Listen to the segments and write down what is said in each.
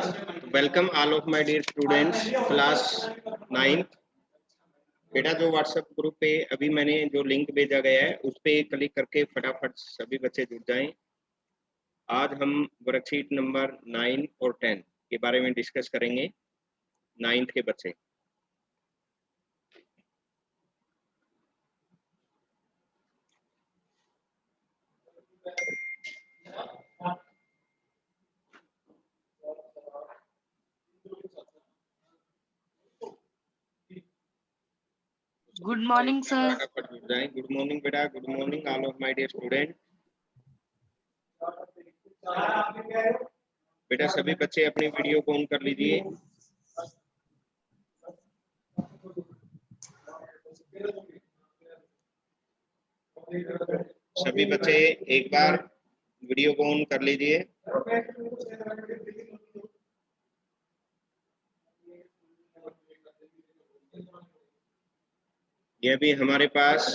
Welcome all of my dear students class 9th। बेटा जो WhatsApp group पे अभी मैंने जो लिंक भेजा गया है उस पे क्लिक करके फटाफट सभी बच्चे जुड़ जाएं। आज हम वर्कशीट नंबर 9 और 10 के बारे में डिस्कस करेंगे। 9th के बच्चे गुड मॉर्निंग सर। फटाफट जुड़ जाएं। गुड मॉर्निंग बेटा, good morning all of my dear student. बेटा सभी बच्चे अपनी वीडियो को ऑन कर लीजिए। सभी बच्चे एक बार वीडियो को ऑन कर लीजिए। ये भी हमारे पास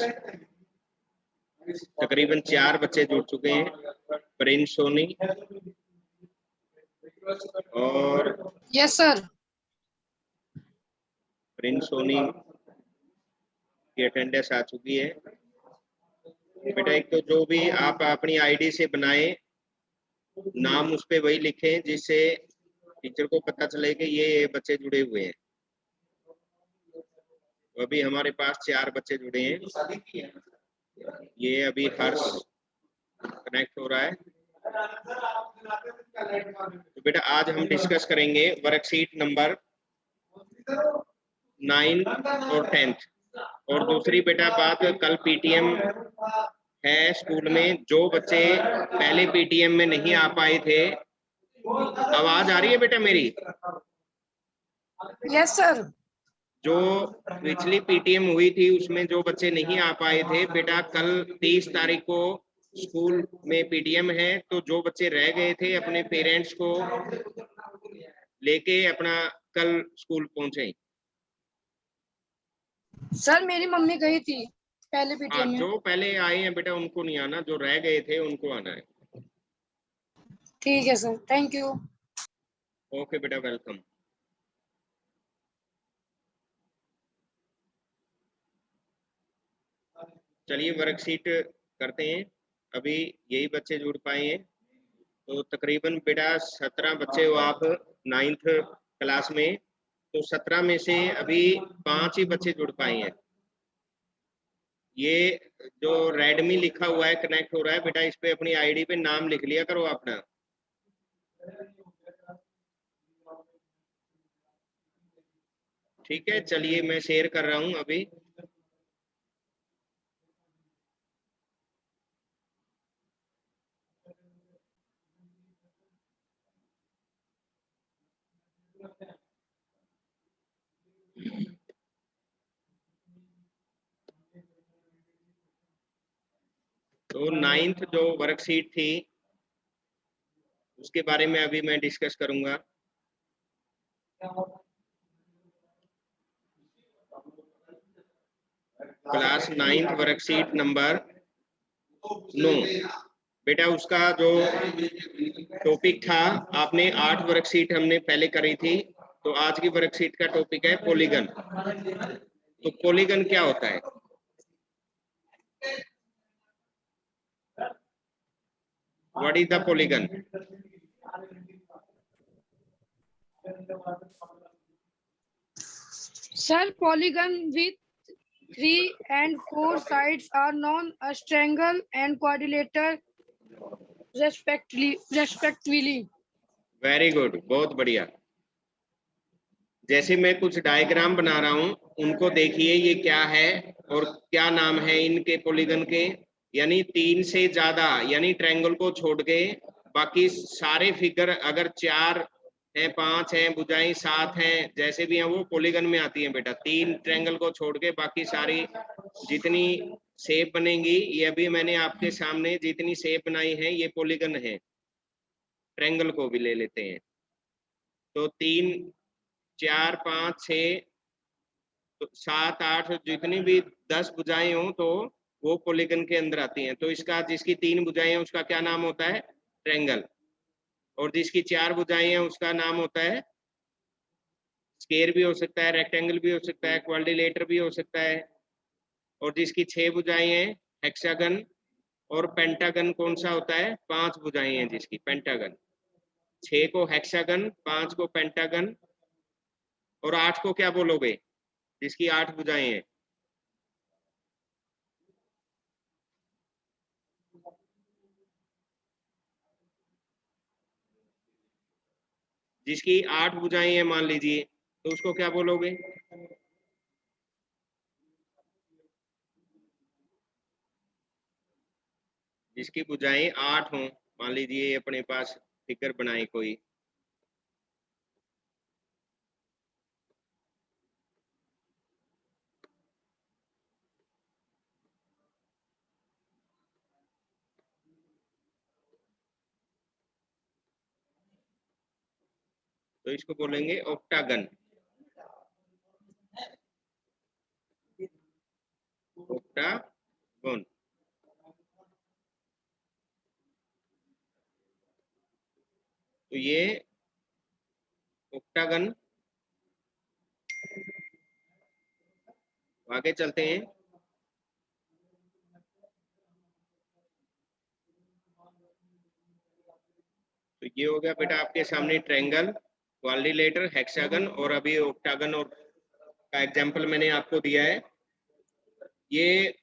तकरीबन 4 बच्चे जुड़ चुके हैं। प्रिंस सोनी और यस सर। प्रिंस सोनी की अटेंडेंस आ चुकी है। बेटा एक तो जो भी आप अपनी आईडी से बनाए नाम उस पे वही लिखें जिससे टीचर को पता चले कि ये बच्चे जुड़े हुए हैं। तो अभी हमारे पास 4 बच्चे जुड़े हैं। ये अभी हर्ष कनेक्ट हो रहा है। तो बेटा आज हम डिस्कस करेंगे वर्कशीट नंबर 9 और 10th। और दूसरी बेटा बात, कल पीटीएम है स्कूल में। जो बच्चे पहले पीटीएम में नहीं आ पाए थे, आवाज आ रही है बेटा मेरी? Yes sir. जो पिछली पीटीएम हुई थी उसमें जो बच्चे नहीं आ पाए थे बेटा, कल 30 तारीख को स्कूल में पीटीएम है। तो जो बच्चे रह गए थे अपने पेरेंट्स को लेके अपना कल स्कूल पहुंचे। सर मेरी मम्मी गई थी पहले पीटीएम में। जो पहले आए हैं बेटा उनको नहीं आना, जो रह गए थे उनको आना है। ठीक है सर, थैंक यू। ओके बेटा, वेलकम। चलिए वर्कशीट करते हैं। अभी यही बच्चे जुड़ पाए हैं। तो तकरीबन बेटा 17 बच्चे हो आप 9th क्लास में। तो 17 में से अभी 5 ही बच्चे जुड़ पाए हैं। ये जो रेडमी लिखा हुआ है कनेक्ट हो रहा है बेटा, इस पे अपनी आईडी पे नाम लिख लिया करो अपना। ठीक है, चलिए मैं शेयर कर रहा हूं अभी। तो 9th जो वर्कशीट थी उसके बारे में अभी मैं डिस्कस करूंगा। क्लास 9th वर्कशीट नंबर 9 बेटा, उसका जो टॉपिक था, आपने 8 वर्कशीट हमने पहले करी थी। तो आज की वर्कशीट का टॉपिक है पॉलीगन। तो पॉलीगन क्या होता है? What is the polygon? Sir polygon with 3 and 4 sides are known as triangle and quadrilateral respectively. Very good, बहुत बढ़िया। जैसे मैं कुछ डायग्राम बना रहा हूं, उनको देखिए ये क्या है और क्या नाम है इनके पॉलीगन के। यानी 3 से ज्यादा, यानी ट्रायंगल को छोड़ के बाकी सारे फिगर अगर 4 हैं, 5 हैं, भुजाएं 7 हैं, जैसे भी हैं वो पॉलीगन में आती हैं बेटा। 3 ट्रायंगल को छोड़ के बाकी सारी जितनी शेप बनेंगी, ये अभी मैंने आपके सामने जितनी शेप बनाई है ये पॉलीगन है। ट्रायंगल को भी ले लेते हैं। तो 3, 4, 5, 6, 7, 8 जितनी भी 10 भुजाएं हो तो वो पॉलीगन के अंदर आती हैं। तो इसका जिसकी 3 भुजाएं हैं उसका क्या नाम होता है? ट्रायंगल। और जिसकी 4 भुजाएं हैं उसका नाम होता है स्क्वायर भी हो सकता है, रेक्टेंगल भी हो सकता है, क्वाड्रिलेटर भी हो सकता है। और जिसकी 6 भुजाएं हैं हेक्सागन। और पेंटागन कौन सा होता है? 5 भुजाएं हैं जिसकी, पेंटागन। 6 को हेक्सागन, 5 को पेंटागन और 8 को क्या बोलोगे जिसकी 8 भुजाएं हैं? जिसकी 8 भुजाएं हैं मान लीजिए, तो उसको क्या बोलोगे? जिसकी भुजाएं 8 हों, मान लीजिए अपने पास फिगर बनाए कोई, तो इसको बोलेंगे ऑक्टागन। ऑक्टागन। तो ये ऑक्टागन। आगे चलते हैं। तो ये हो गया बेटा आपके सामने ट्रायंगल, क्वाड्रिलेटर, हेक्सागन और अभी ऑक्टागन और का एग्जांपल मैंने आपको दिया है। ये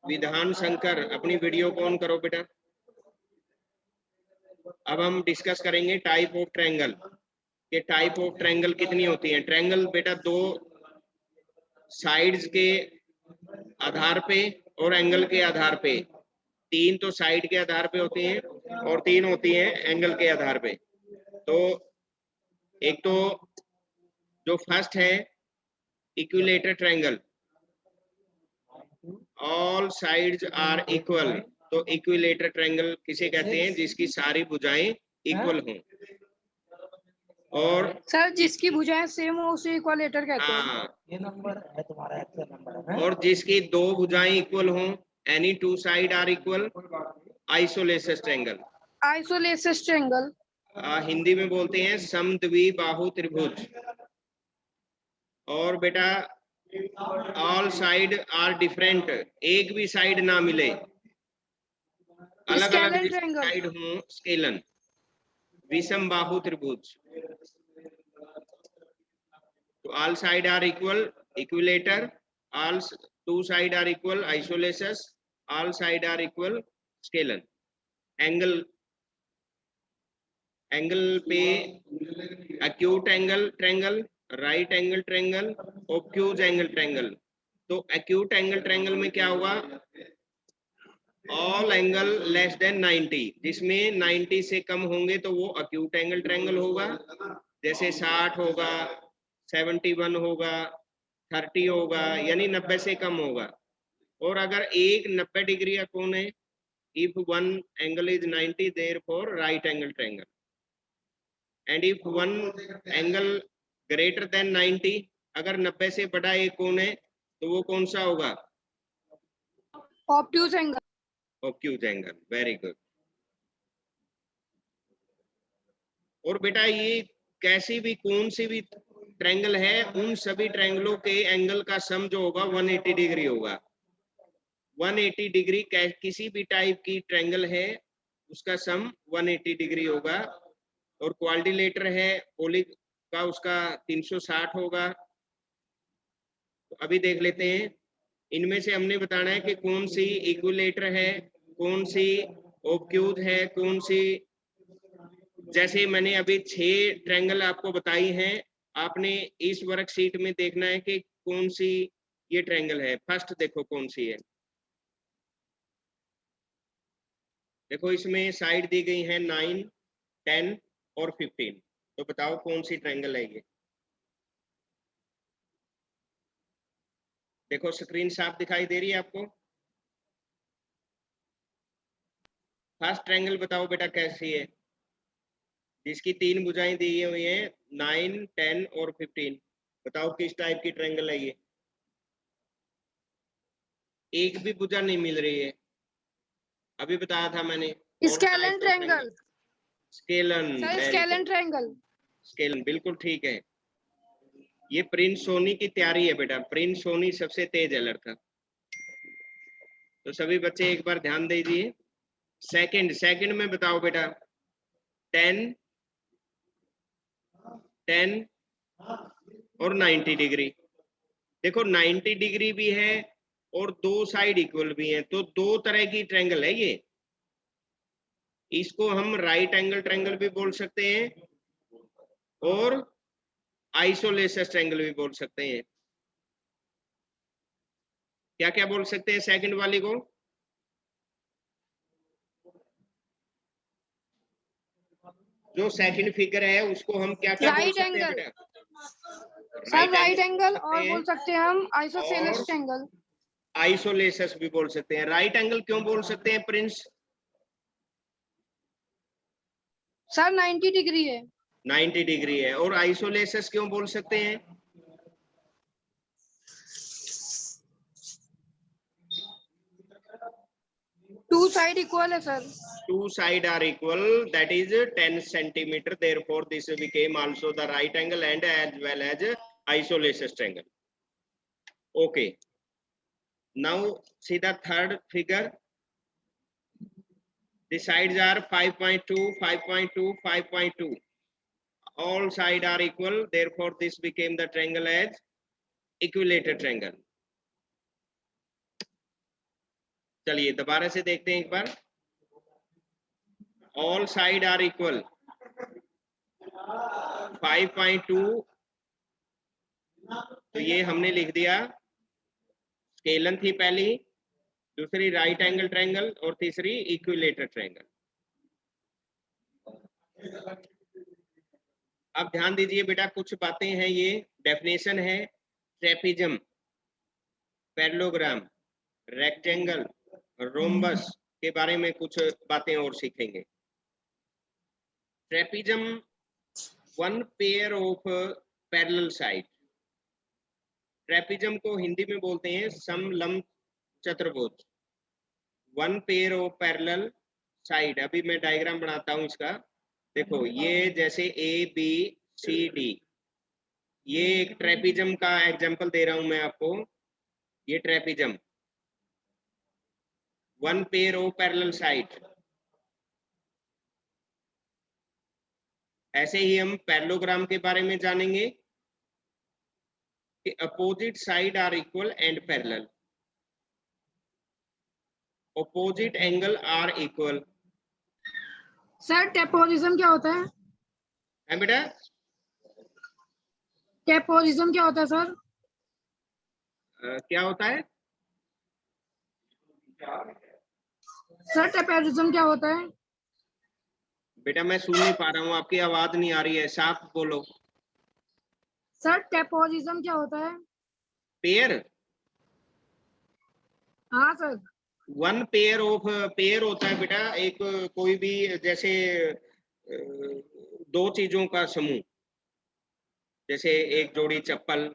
विधान शंकर, अपनी वीडियो को ऑन करो बेटा। अब हम डिस्कस करेंगे टाइप ऑफ ट्रायंगल, कि टाइप ऑफ ट्रायंगल कितनी होती है। ट्रायंगल बेटा 2 साइड्स के आधार पे और एंगल के आधार पे, 3 तो साइड के आधार पे होती हैं और 3 होती हैं एंगल के आधार पे। तो एक तो जो फर्स्ट है equilateral triangle, all sides are equal. तो इक्विलेटर ट्रायंगल किसे कहते हैं? जिसकी सारी भुजाएं इक्वल हों। और सर जिसकी भुजाएं सेम हो उसे इक्वालेटर कहते हैं। हाँ, ये नंबर है तुम्हारा, एक्सेल नंबर है। और जिसकी 2 भुजाएं इक्वल हों, any 2 side are equal, isosceles triangle. Isosceles triangle. Hindi में बोलते हैं समद्विबाहु त्रिभुज। और बेटा ऑल साइड आर डिफरेंट, एक भी साइड ना मिले, अलग अलग स्केलर ट्रायंगल। साइड हो, स्केलन। विषम बाहु त्रिभुज। तो all side are equal, equilateral. All 2 side are equal, isosceles. All side are equal, scalene. Angle, angle पे acute angle triangle, right angle triangle, obtuse angle triangle. तो एक्यूट एंगल ट्रायंगल में क्या होगा? ऑल एंगल लेस देन 90, जिसमें 90 से कम होंगे तो वो एक्यूट एंगल ट्रायंगल होगा। जैसे 60 होगा, 71 होगा, 30 होगा, यानी 90 से कम होगा। और अगर एक 90 डिग्री का कोण है, if one angle is 90 therefore right angle triangle, and if one angle greater than 90, अगर 90 से बड़ा एक कोण है तो वो कौन सा होगा? Obtuse angle. Obtuse angle. Very good. और बेटा ये कैसी भी कौन सी भी ट्रायंगल है, उन सभी ट्रायंगलों के एंगल का सम जो होगा 180 डिग्री होगा। 180 डिग्री किसी भी टाइप की ट्रायंगल है उसका सम 180 डिग्री होगा। और क्वाड्रिलेटर है पोलिक का, उसका 360 होगा। तो अभी देख लेते हैं, इनमें से हमने बताना है कि कौन सी इक्विलेटर है, कौन सी ऑब्ट्यूज है, कौन सी। जैसे मैंने अभी 6 ट्रायंगल आपको बताई हैं, आपने इस वर्कशीट में देखना है कि कौन सी ये ट्रायंगल है। फर्स्ट देखो कौन सी है। देखो इसमें साइड दी गई है 9, 10 और 15। तो बताओ कौन सी ट्रायंगल है ये? देखो स्क्रीन साफ दिखाई दे रही है आपको? फर्स्ट ट्रायंगल बताओ बेटा कैसी है, जिसकी 3 भुजाएं दी हुई हैं, 9, 10 और 15। बताओ किस टाइप की ट्रायंगल है ये? एक भी भुजा नहीं मिल रही है, अभी बताया था मैंने। Scalene triangle scalene, sir, scalene triangle. Scalene बिल्कुल ठीक है। ये प्रिंस सोनी की तैयारी है बेटा, प्रिंस सोनी सबसे तेज है लड़का। तो सभी बच्चे एक बार ध्यान दीजिए। सेकंड में बताओ बेटा। 10 और 90 डिग्री। देखो 90 डिग्री भी है और दो साइड इक्वल भी है, तो दो तरह की ट्रायंगल है ये। इसको हम राइट एंगल ट्रायंगल भी बोल सकते हैं और आइसोलेशस ट्रायंगल भी बोल सकते हैं। क्या क्या बोल सकते हैं सेकंड वाली को? जो सेकंड फिगर है उसको हम क्या क्या बोल राइट सकते हैं एंगल बेटा? सर, राइट एंगल सकते और हैं बोल सकते हैं हम आइसोसेलेस और ट्रायंगल। आइसोलेशस भी बोल सकते हैं। राइट एंगल क्यों बोल सकते हैं प्रिंस? सर 90 डिग्री है। 90 डिग्री है। और आइसोलेशस क्यों बोल सकते हैं? टू साइड इक्वल है sir. Two side are equal, that is 10 centimeter. Therefore, this became also the right angle and as well as isosceles triangle. Okay. Now see the third figure. The sides are 5.2, 5.2, 5.2. All sides are equal. Therefore, this became the triangle as equilateral triangle. चलिए दोबारा से देखते हैं एक बार। All sides are equal. 5.2 तो ये हमने लिख दिया। स्केलन थी पहली, दूसरी राइट एंगल ट्रायंगल और तीसरी इक्विलेटरल ट्रायंगल। अब ध्यान दीजिए बेटा, कुछ बातें हैं, ये डेफिनेशन है। ट्रेपिज्म, पैरेललोग्राम, रेक्टेंगल, रोम्बस के बारे में कुछ बातें और सीखेंगे। Trapezium, one pair of parallel side. Trapezium को हिंदी में बोलते हैं समलंब चतुर्भुज। One pair of parallel side. अभी मैं डायग्राम बनाता हूं इसका। देखो ये जैसे ए बी सी डी, ये एक ट्रेपिज्म का एग्जांपल दे रहा हूं मैं आपको। ये trapezium, one pair of parallel side. ऐसे ही हम पैरेललोग्राम के बारे में जानेंगे कि opposite side are equal and parallel, opposite angle are equal. Sir trapezium क्या होता है बेटा? टेपोजिज्म क्या होता है सर? क्या होता है सर टेपोजिज्म क्या होता है? बेटा? मैं सुन नहीं पा रहा हूँ, आपकी आवाज नहीं आ रही है, साफ बोलो। सर टेपोजिज्म क्या होता है? पेयर, हाँ sir. One pair of, pair होता है बेटा एक कोई भी, जैसे दो चीजों का समूह, जैसे एक जोड़ी चप्पल,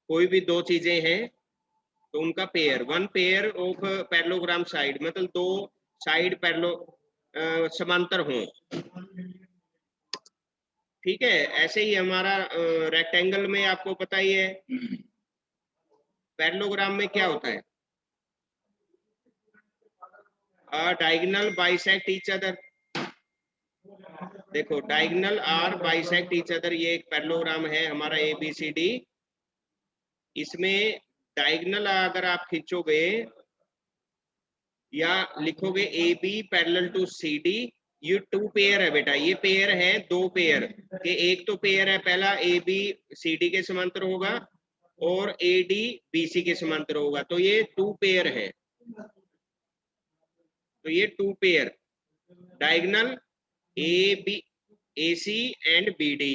कोई भी दो चीजें हैं तो उनका pair. One pair of parallelogram side मतलब दो साइड पैरेलो समांतर हों। ठीक है। ऐसे ही हमारा रेक्टेंगल में आपको पता ही है, पैरेललोग्राम में क्या होता है? Diagonal bisect each other. देखो diagonal are bisect each other, ये एक पैरेललोग्राम है हमारा ABCD। इसमें डायगोनल अगर आप खींचोगे या लिखोगे AB पैरेलल टू CD, ये टू पेयर है बेटा। ये पेयर है दो पेयर के, एक तो पेयर है पहला AB CD के समांतर होगा और AD BC के समांतर होगा, तो ये टू पेयर है। तो ये two pair diagonal AB AC and BD।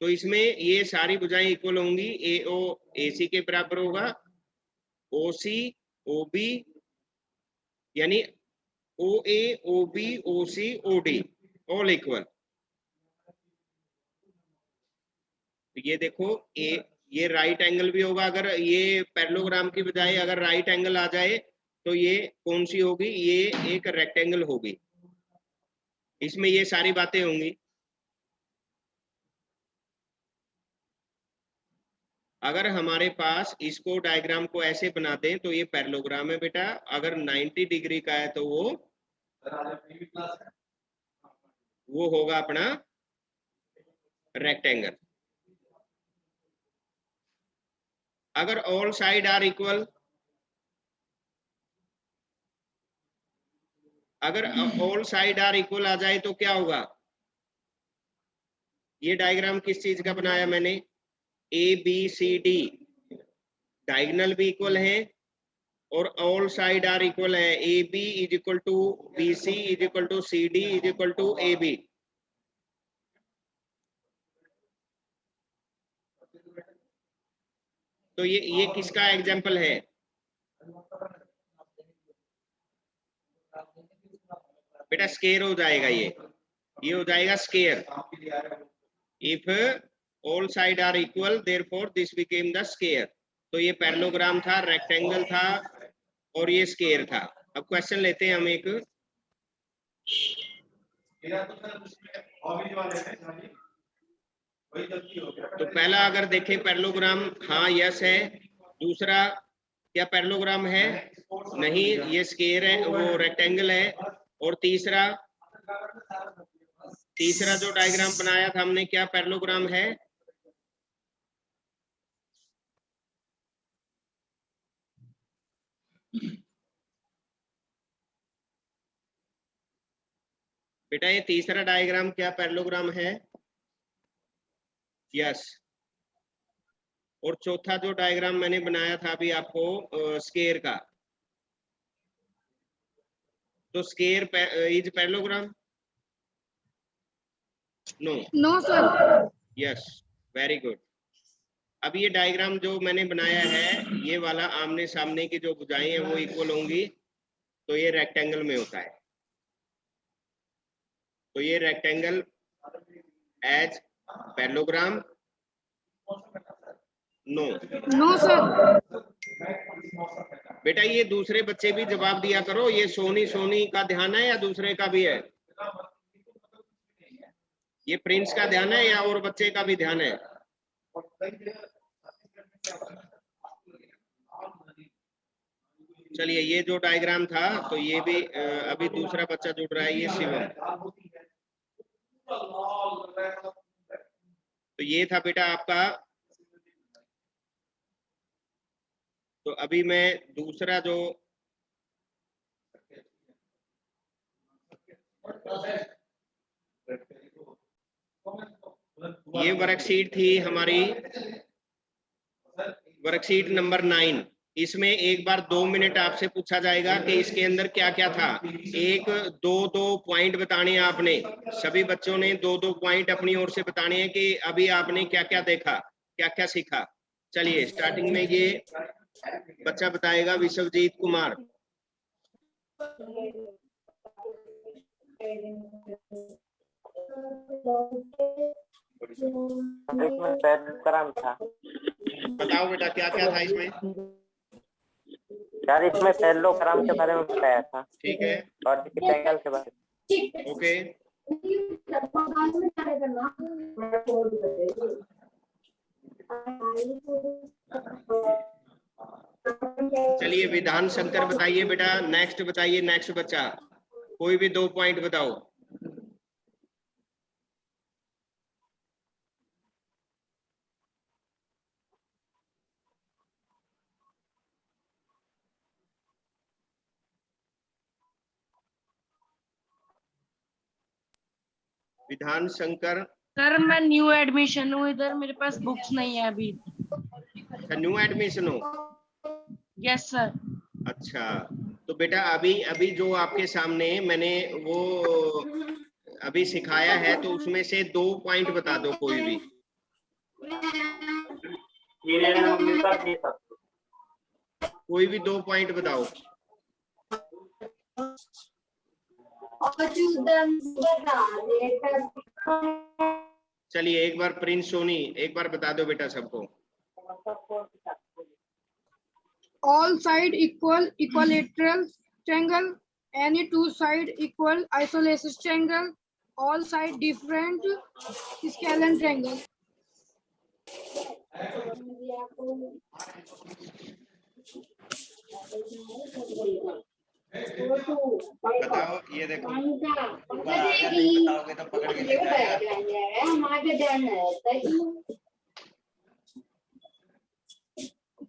तो इसमें ये सारी भुजाएं इक्वल होंगी। AO AC के बराबर होगा, OC OB यानी OA OB OC OD all equal. ये देखो ये राइट एंगल भी होगा। अगर ये पैरेललोग्राम की बजाय अगर राइट एंगल आ जाए तो ये कौन सी होगी? ये एक रेक्टेंगल होगी, इसमें ये सारी बातें होंगी। अगर हमारे पास इसको डायग्राम को ऐसे बना दें तो ये पैरेललोग्राम है बेटा। अगर 90 डिग्री का है तो वो होगा अपना रेक्टेंगल। अगर ऑल साइड आर इक्वल, अगर ऑल साइड आर इक्वल आ जाए तो क्या होगा? ये डायग्राम किस चीज का बनाया मैंने? A B C D diagonal भी इक्वल है और ऑल साइड आर इक्वल है। A B is equal to B C is equal to C D is equal to A B. तो ये किसका एग्जाम्पल है? बेटा स्केयर हो जाएगा, ये हो जाएगा square. If all side are equal therefore this became the square. तो ये पैरेललोग्राम था, रेक्टेंगल था और ये स्केयर था। अब क्वेश्चन लेते हैं हम एक। तो पहला अगर देखें पैरेललोग्राम, हाँ यस है। दूसरा क्या पैरेललोग्राम है? नहीं, ये स्केयर है, वो रेक्टेंगल है। और तीसरा जो डायग्राम बनाया था हमने, क्या पैरेललोग्राम है? बेटा ये तीसरा डायग्राम क्या पैरेललोग्राम है? यस। और चौथा जो डायग्राम मैंने बनाया था अभी आपको स्केयर का, तो square is parallelogram? No. No sir. Yes, very good. अब ये डायग्राम जो मैंने बनाया है, ये वाला आमने सामने की जो भुजाएं हैं वो इक्वल होंगी, तो ये रेक्टेंगल में होता है। तो ये rectangle as parallelogram? No. No sir. बेटा ये दूसरे बच्चे भी जवाब दिया करो। ये सोनी का ध्यान है या दूसरे का भी है? ये प्रिंस का ध्यान है या और बच्चे का भी ध्यान है? चलिए, ये जो डायग्राम था तो ये भी अभी दूसरा बच्चा जुड़ रहा है, ये शिवम। तो ये था बेटा आपका। तो अभी मैं दूसरा जो ये वर्कशीट थी हमारी, वर्कशीट नंबर 9। इसमें एक बार 2 मिनट आपसे पूछा जाएगा कि इसके अंदर क्या क्या था। एक दो पॉइंट बताने हैं आपने, सभी बच्चों ने 2 पॉइंट अपनी ओर से बताने हैं कि अभी आपने क्या क्या देखा, क्या क्या सीखा। चलिए स्टार्टिंग में ये बच्चा बताएगा, विश्वजीत कुमार। इसमें पैरेललोग्राम था। बताओ बेटा क्या क्या था इसमें? यार इसमें पैरेललोग्राम के बारे में बताया था। ठीक है। और रेक्टेंगल के बारे में। ओके। चलिए विधान शंकर बताइए बेटा। नेक्स्ट बताइए, नेक्स्ट बच्चा कोई भी 2 पॉइंट बताओ। विधान शंकर। सर मैं न्यू एडमिशन हूँ इधर, मेरे पास बुक्स नहीं है अभी। न्यू एडमिशन हो? Yes sir. अच्छा, तो बेटा अभी जो आपके सामने मैंने वो अभी सिखाया है, तो उसमें से 2 पॉइंट बता दो कोई भी। कोई भी 2 पॉइंट बताओ। चलिए एक बार प्रिंस सोनी एक बार बता दो बेटा सबको। all side equal equilateral triangle, any two side equal isosceles triangle, all side different scalene triangle. बताओ, ये देखो ऊपर आ गया, नहीं बताओगे तो पकड़ के ले जाएगा।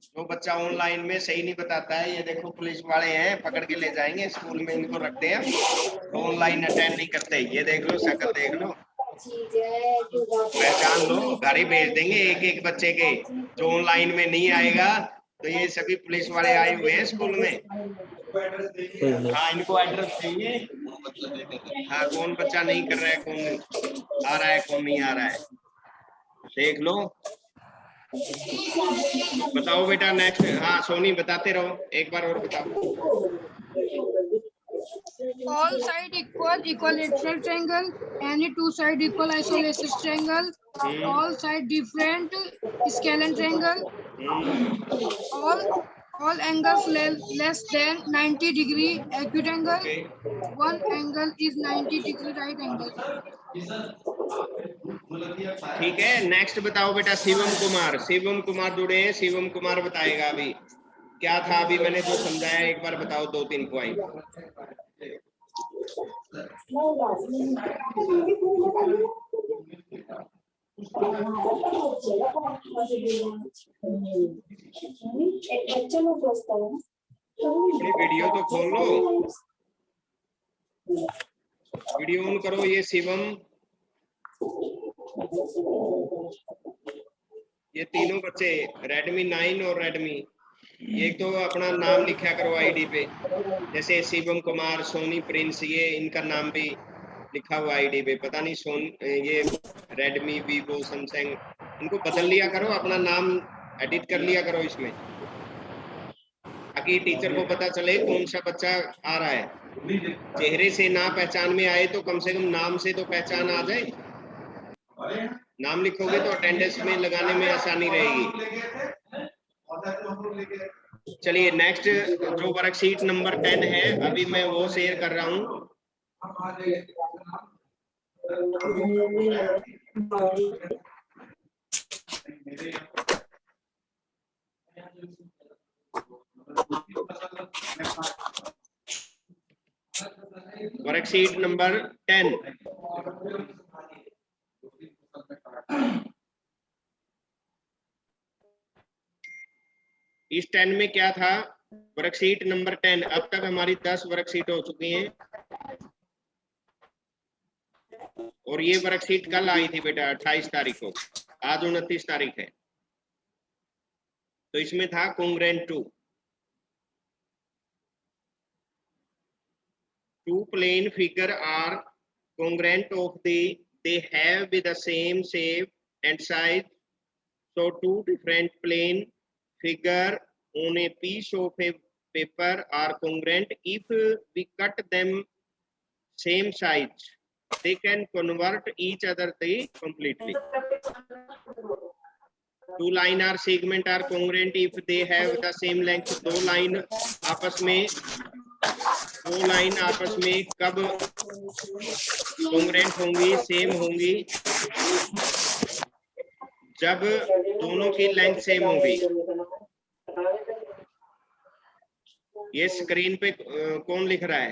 जो बच्चा ऑनलाइन में सही नहीं बताता है, ये देखो पुलिस वाले हैं, पकड़ के ले जाएंगे, स्कूल में इनको रखते हैं, तो ऑनलाइन अटेंड नहीं करते। ये देख लो, शक्ल देख लो, पहचान लो, घर ही भेज देंगे एक एक बच्चे के। जो ऑनलाइन में नहीं आएगा तो ये सभी पुलिस वाले आए हुए हैं स्कूल में। हाँ, इनको एड्रेस चाहिए। हाँ, कौन बच्चा नहीं कर रहा है, कौन आ रहा है, कौन नहीं आ रहा है, देख लो। बताओ बेटा नेक्स्ट। हाँ सोनी, बताते रहो, एक बार और बताओ। All side equal equilateral triangle, any two side equal isosceles triangle, all side different scalene triangle, all angles less than 90 degree acute angle, one angle is 90 degree right angle. ठीक है, नेक्स्ट बताओ बेटा। शिवम कुमार, शिवम कुमार जुड़े हैं, शिवम कुमार बताएगा अभी क्या था। अभी मैंने जो समझाया एक बार बताओ, 2-3 पॉइंट। वीडियो तो खोल लो, वीडियो ऑन करो। ये शिवम, ये तीनों बच्चे रेडमी 9 और रेडमी, एक तो अपना नाम लिखा करो आईडी पे, जैसे शिवम कुमार, सोनी प्रिंस, ये इनका नाम भी लिखा हुआ आईडी पे। पता नहीं ये रेडमी, वीवो, सैमसंग, इनको बदल लिया करो, अपना नाम एडिट कर लिया करो इसमें, ताकि टीचर को पता चले कौन सा बच्चा आ रहा है। चेहरे से ना पहचान में आए तो कम से कम नाम से तो पहचान आ जाए। नाम लिखोगे तो अटेंडेंस में लगाने में आसानी रहेगी। चलिए नेक्स्ट, जो वर्कशीट नंबर 10 है, अभी मैं वो शेयर कर रहा हूँ। Worksheet number 10। इस 10 में क्या था? Worksheet number 10। अब तक हमारी 10 वर्कशीट हो चुकी हैं, और ये वर्कशीट कल आई थी बेटा 28 तारीख को, आज 29 तारीख है। तो इसमें था congruent to two plane figure are congruent of they have with the same shape and size, so two different plane figure on a piece of a paper are congruent if we cut them same size, they can convert each other completely. Two line or segment are congruent if they have the same length. दो line आपस में कब congruent होंगी, same होंगी? जब दोनों की length same होगी। ये स्क्रीन पे कौन लिख रहा है?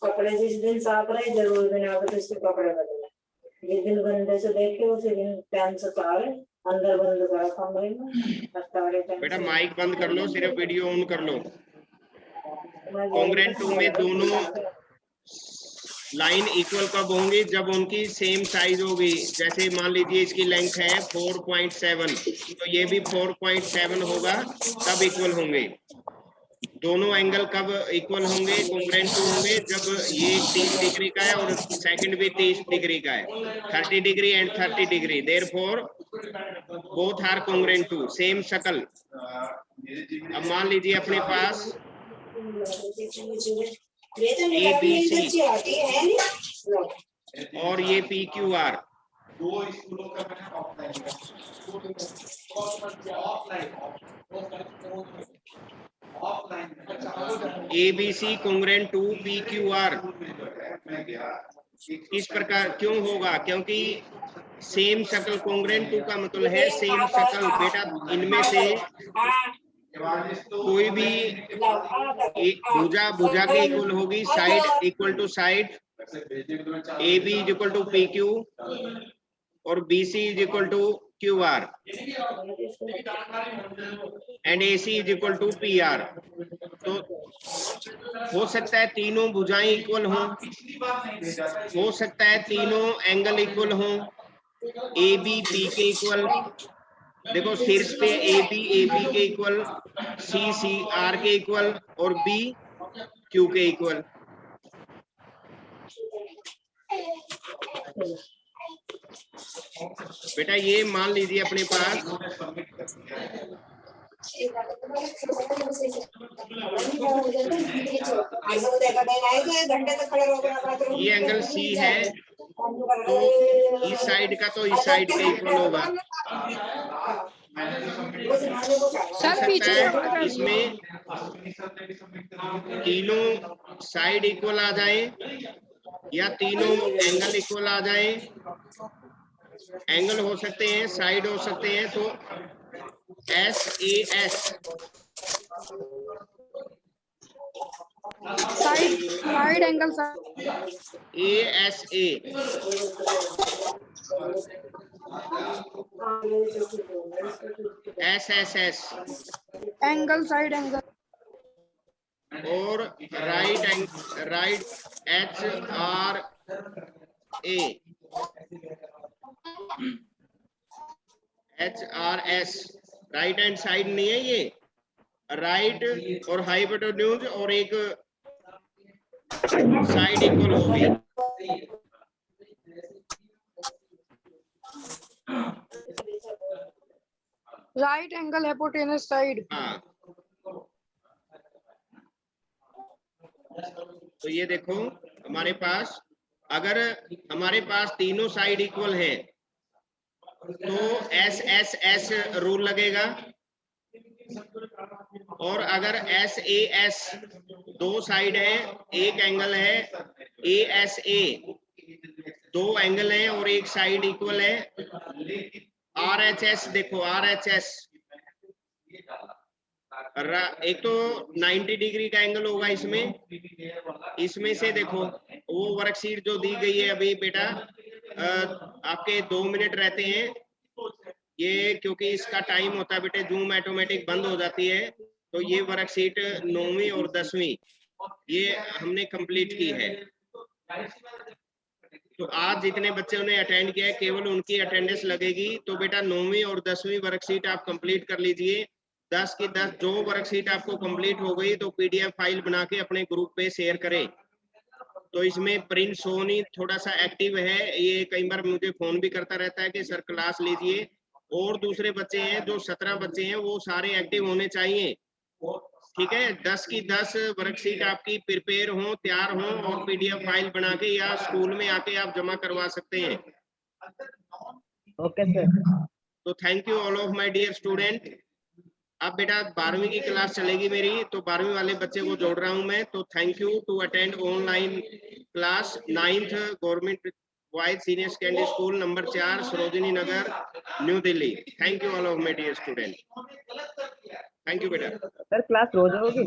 कपड़े जिस दिन साफ रहे जरूर बिना तो इसके कपड़े बदले, जिस दिन गंदे से देखे उसी दिन पैन से सारे अंदर बंद करा कमरे में। बेटा माइक बंद कर लो, सिर्फ वीडियो ऑन कर लो। कॉन्ग्रेंट टू में दोनों लाइन इक्वल कब होंगी? जब उनकी सेम साइज होगी। जैसे मान लीजिए इसकी लेंथ है 4.7, तो ये भी 4.7 होगा, तब इक्वल होंगे। दोनों एंगल कब इक्वल होंगे, कॉन्ग्रेंट टू होंगे? जब ये 30 डिग्री का है और सेकंड भी 30 डिग्री का है, 30 degree and 30 degree, therefore both are congruent to, same शक्ल। अब मान लीजिए अपने पास ABC और ये PQR, ABC congruent to PQR इस प्रकार क्यों होगा? क्योंकि सेम शक्ल कॉन्ग्रेंट टू का मतलब है सेम शक्ल। बेटा इनमें से कोई भी एक भुजा भुजा के इक्वल होगी, side equal to side. AB is equal to PQ और BC is equal to QR and AC is equal to PR। तो हो सकता है तीनों भुजाएं इक्वल हों, हो सकता है तीनों एंगल इक्वल हों, ABP के इक्वल, देखो शीर्ष पे AB के इक्वल, CR के इक्वल और BQ के इक्वल। बेटा ये मान लीजिए अपने पास ये एंगल C है, तो इस साइड का तो इस साइड के इक्वल होगा। सर पीछे इसमें तीनों साइड इक्वल आ जाए या तीनों एंगल इक्वल आ जाए। एंगल हो सकते हैं, साइड हो सकते हैं, तो SAS side angle ASA SSS angle side angle और right HRA HRS right hand side नहीं है ये, राइट और हाइपोटेन्यूज और एक साइड इक्वल होगी। Right angle hypotenuse side. हाँ, तो ये देखो हमारे पास, अगर हमारे पास तीनों साइड इक्वल हैं तो SSS रूल लगेगा, और अगर SAS दो साइड है, एक एंगल है, ASA दो एंगल है और एक साइड इक्वल है, RHS देखो RHS एक तो 90 डिग्री का एंगल होगा इसमें से देखो वो वर्कशीट जो दी गई है अभी बेटा, आपके 2 मिनट रहते हैं ये, क्योंकि इसका टाइम होता है बेटे, जूम ऑटोमेटिक बंद हो जाती है। तो ये वर्कशीट 9वीं और 10वीं ये हमने कंप्लीट की है। तो आज जितने बच्चों ने अटेंड किया है केवल उनकी अटेंडेंस लगेगी। तो बेटा 9वीं और 10वीं वर्कशीट आप कंप्लीट कर लीजिए। 10 की 10 जो वर्कशीट आपको कंप्लीट हो गई तो PDF फाइल बना के अपने ग्रुप पे शेयर करें। तो इसमें प्रिंस सोनी थोड़ा सा एक्टिव है, ये कई बार मुझे फोन भी करता रहता है कि सर क्लास लीजिए, और दूसरे बच्चे हैं जो 17 बच्चे हैं वो सारे एक्टिव होने चाहिए। ठीक है, 10 की 10 वर्कशीट आपकी प्रिपेयर हो, तैयार हो, और PDF फाइल बना के या स्कूल में आके आप जमा करवा सकते हैं। Okay sir. तो thank you all of my dear student. अब बेटा 12वीं की क्लास चलेगी मेरी, तो 12वीं वाले बच्चे को जोड़ रहा हूं मैं। तो thank you to attend online class 9th government boys senior secondary school number 4 Sarojini Nagar New Delhi. Thank you all of my dear student. Thank you बेटा। सर क्लास रोज होगी?